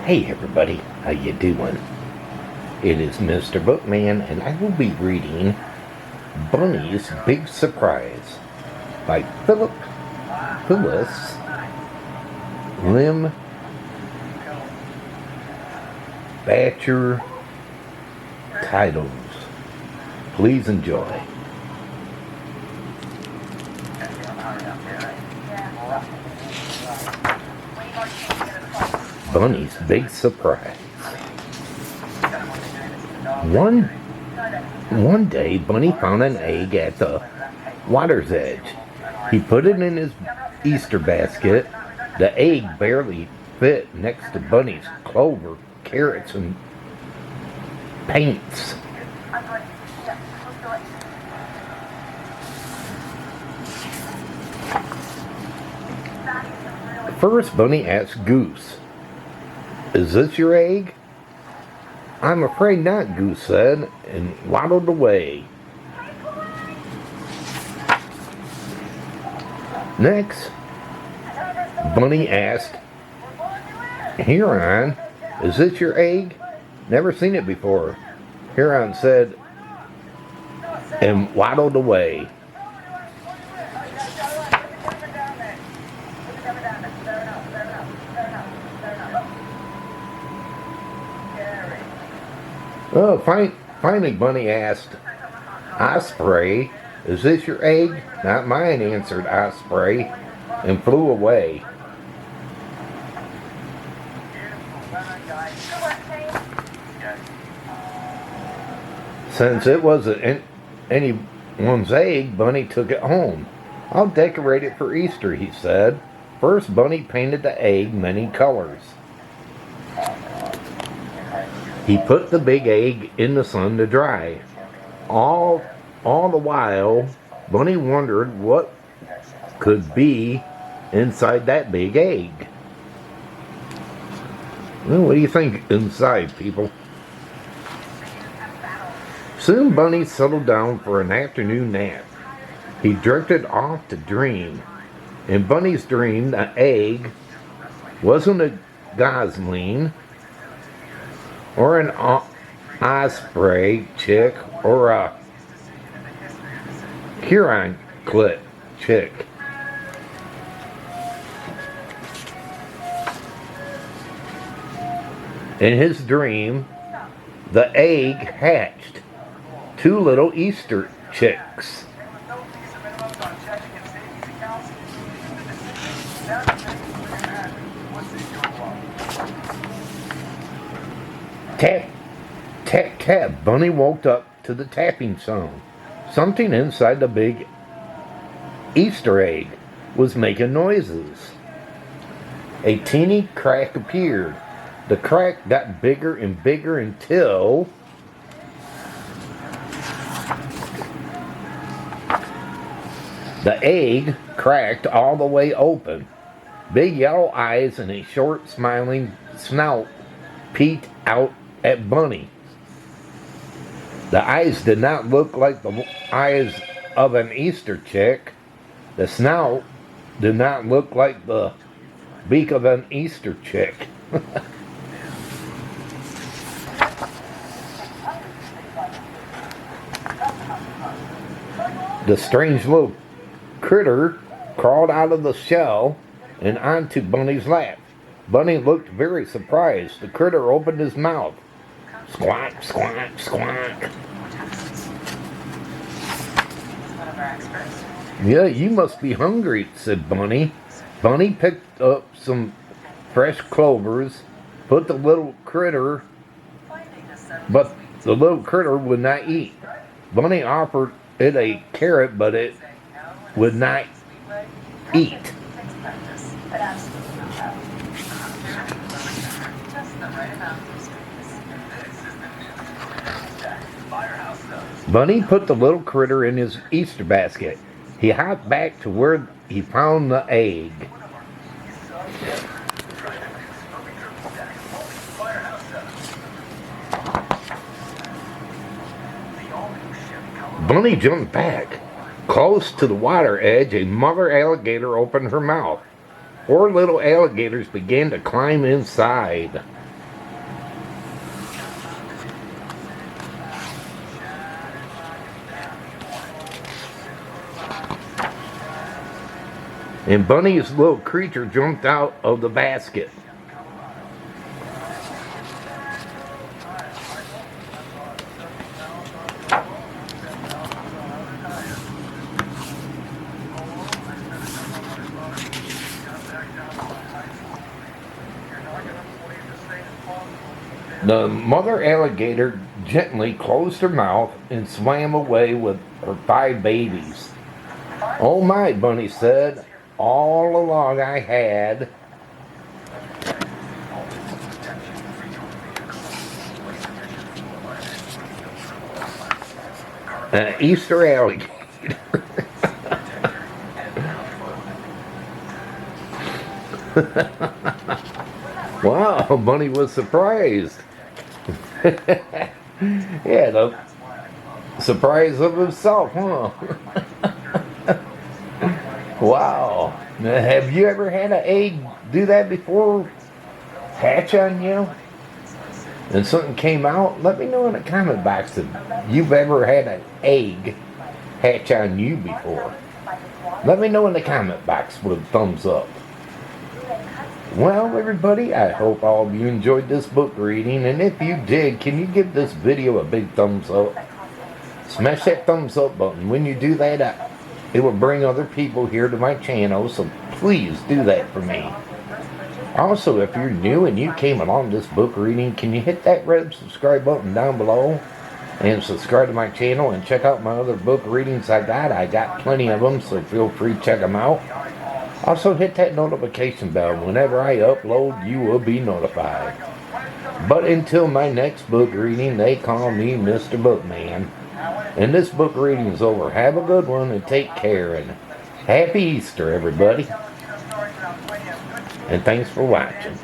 Hey everybody, how you doing? It is Mr. Bookman, and I will be reading Bunny's Big Surprise by Phyllis Lumbacker. Titles. Please enjoy. Bunny's Big Surprise. One day, Bunny found an egg at the water's edge. He put it in his Easter basket. The egg barely fit next to Bunny's clover, carrots, and paints. First, Bunny asked Goose, "Is this your egg?" "I'm afraid not," Goose said, and waddled away. Next, Bunny asked Huron, "Is this your egg?" "Never seen it before," Huron said, and waddled away. Oh, finally, Bunny asked Osprey, "Is this your egg?" "Not mine," answered Osprey, and flew away. Since it wasn't anyone's egg, Bunny took it home. "I'll decorate it for Easter," he said. First, Bunny painted the egg many colors. He put the big egg in the sun to dry. All the while, Bunny wondered what could be inside that big egg. Well, what do you think inside, people? Soon Bunny settled down for an afternoon nap. He drifted off to dream. In Bunny's dream, the egg wasn't a gosling or an osprey chick or a Huron chick. In his dream, the egg hatched two little Easter chicks. Tap, tap, tap. Bunny woke up to the tapping sound. Something inside the big Easter egg was making noises. A teeny crack appeared. The crack got bigger and bigger until the egg cracked all the way open. Big yellow eyes and a short smiling snout peeked out at Bunny. The eyes did not look like the eyes of an Easter chick. The snout did not look like the beak of an Easter chick. The strange little critter crawled out of the shell and onto Bunny's lap. Bunny looked very surprised. The critter opened his mouth. Squawk, squawk, squawk. "Yeah, you must be hungry," said Bunny. Bunny picked up some fresh clovers, put the little critter, but the little critter would not eat. Bunny offered it a carrot, but it would not eat. Bunny put the little critter in his Easter basket. He hopped back to where he found the egg. Bunny jumped back. Close to the water edge, a mother alligator opened her mouth. 4 little alligators began to climb inside. And Bunny's little creature jumped out of the basket. The mother alligator gently closed her mouth and swam away with her 5 babies. "Oh my," Bunny said, "all along I had an Easter alligator." Wow, Bunny was surprised. Yeah, the surprise of himself, huh? Wow. Now, have you ever had an egg do that before? Hatch on you? And something came out? Let me know in the comment box if you've ever had an egg hatch on you before. Let me know in the comment box with a thumbs up. Well, everybody, I hope all of you enjoyed this book reading, and if you did, can you give this video a big thumbs up? Smash that thumbs up button. When you do that, it will bring other people here to my channel, so please do that for me. Also, if you're new and you came along this book reading, can you hit that red subscribe button down below and subscribe to my channel and check out my other book readings I got. I got plenty of them, so feel free to check them out. Also, hit that notification bell. Whenever I upload, you will be notified. But until my next book reading, they call me Mr. Bookman. And this book reading is over. Have a good one and take care. And happy Easter, everybody. And thanks for watching.